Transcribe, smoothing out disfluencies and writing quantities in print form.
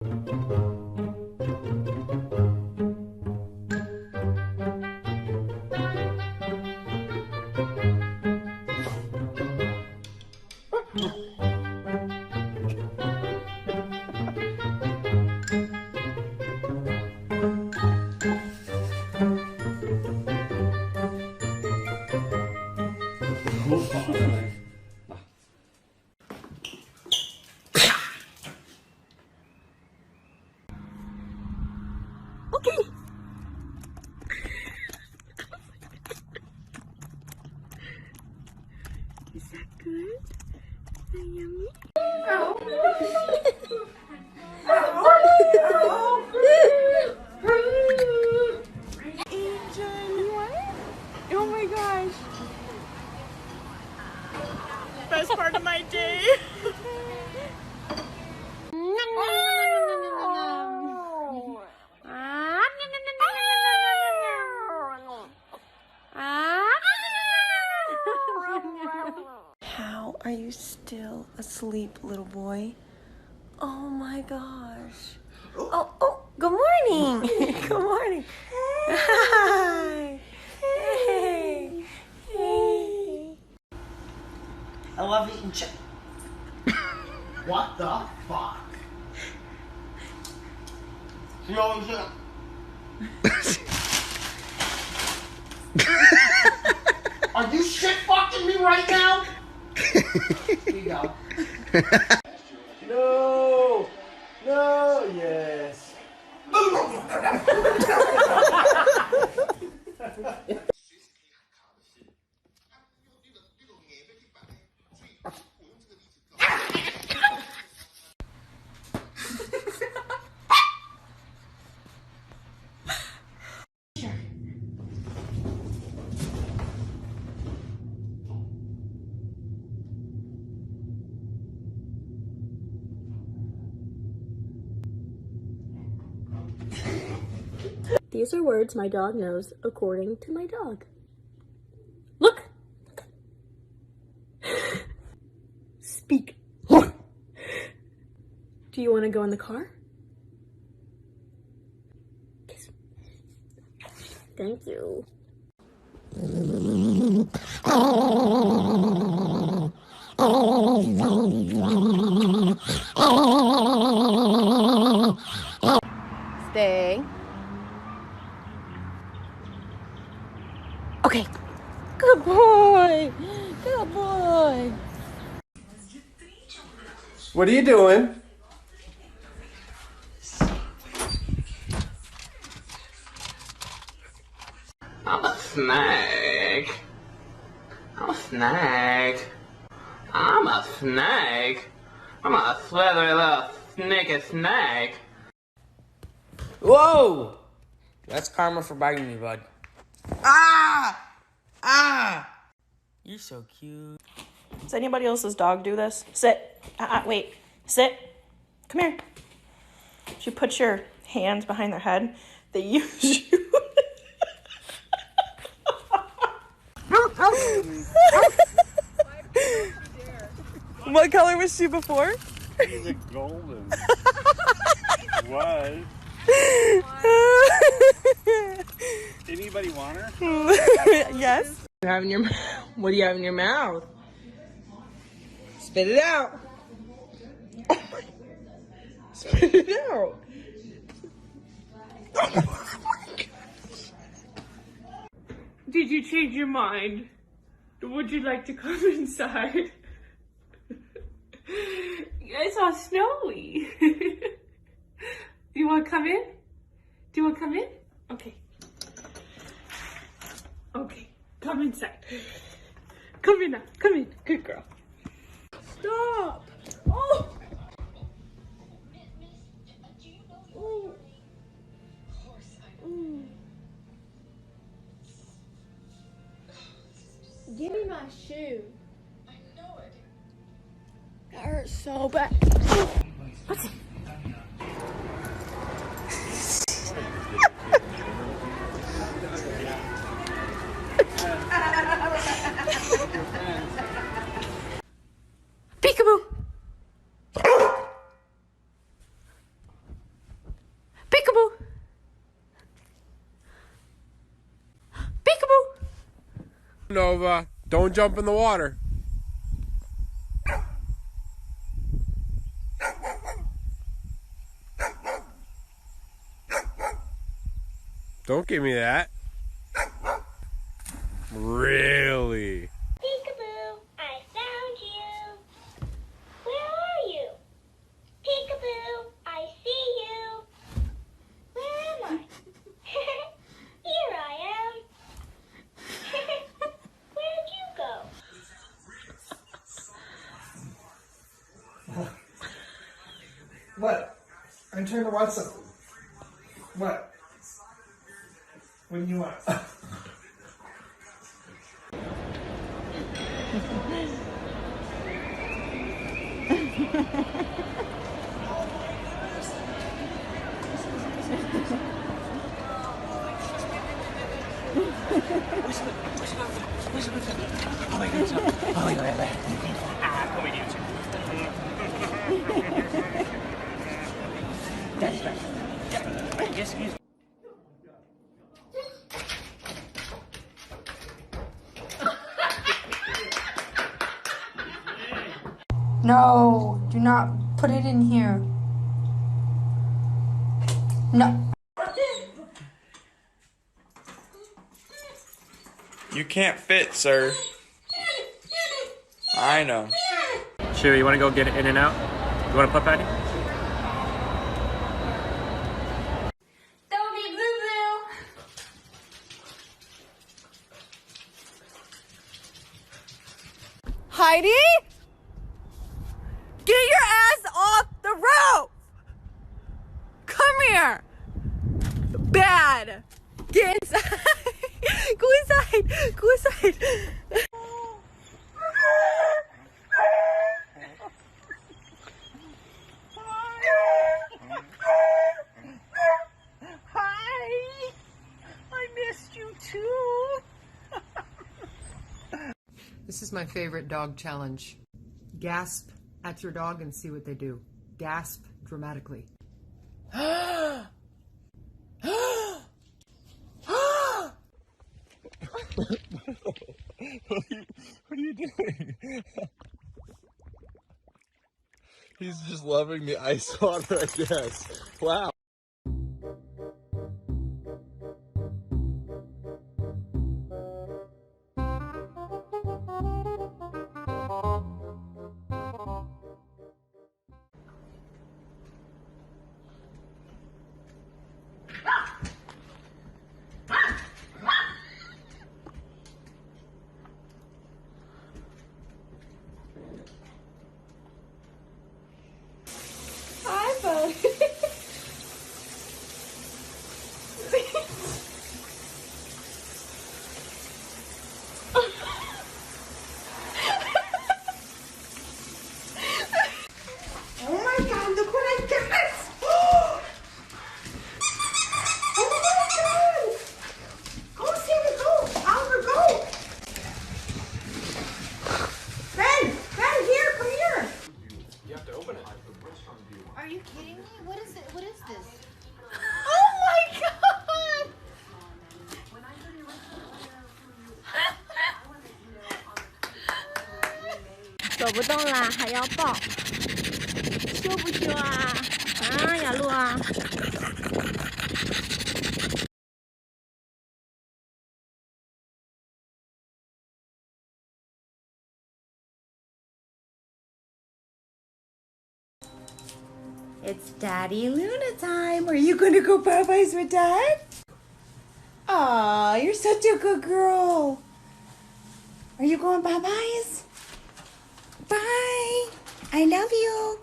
Okay. Is that good? Is that yummy? Oh my gosh. Best part of my day. How are you still asleep, little boy? Oh my gosh. Oh, good morning. Good morning. Hi. Hey. Hey. I love eating chicken. What the fuck? You always Are you shit fucking me right now? Here you go. No! No! Yes! These are words my dog knows according to my dog. Look. Speak. Do you want to go in the car? Kiss. Thank you. Stay. Okay. Good boy. Good boy. What are you doing? I'm a snake. I'm a snake. I'm a snake. I'm a slithery little sneaky snake. Whoa! That's karma for biting me, bud. Ah! Ah! You're so cute. Does anybody else's dog do this? Sit. Wait. Sit. Come here. If you put your hands behind their head, they use you. What color was she before? She's a golden. What? Anybody want her? Yes. What do you have in your mouth? Spit it out. Oh my. Spit it out. Oh my gosh. Did you change your mind? Would you like to come inside? It's all snowy. You want to come in? Do you want to come in? Okay. Okay, come inside. Come in now. Come in. Good girl. Stop. Oh. Ooh. Ooh. Give me my shoe. I know it. That hurts so bad. What's it? Peekaboo. Nova, don't jump in the water. Don't give me that. Really? Peekaboo, I found you. Where are you? Peekaboo, I see you. Where am I? Here I am. Where'd you go? What? I'm trying to watch something. What? What do you want? No, do not put it in here. No. You can't fit, sir. I know. Chewy, you want to go get in and out? You want to put Patty? Don't be boo-boo. Heidi? Get your ass off the roof! Come here! Bad! Get inside! Go inside! Go inside! Hi! I missed you too! This is my favorite dog challenge. Gasp at your dog and see what they do. Gasp dramatically. What are you doing? He's just loving the ice water, I guess. Wow. Hi, bud. Oh my god, look what I got! Oh my god! Go, Sammy, go! Oliver, go! Ben, here, come here! You have to open it. Are you kidding me? What is it? What is this? Oh my god! 走不动啦，还要抱，羞不羞啊？啊，雅露啊！ It's Daddy Luna time. Are you going to go Popeyes with Dad? Aw, you're such a good girl. Are you going Popeyes? Bye. I love you.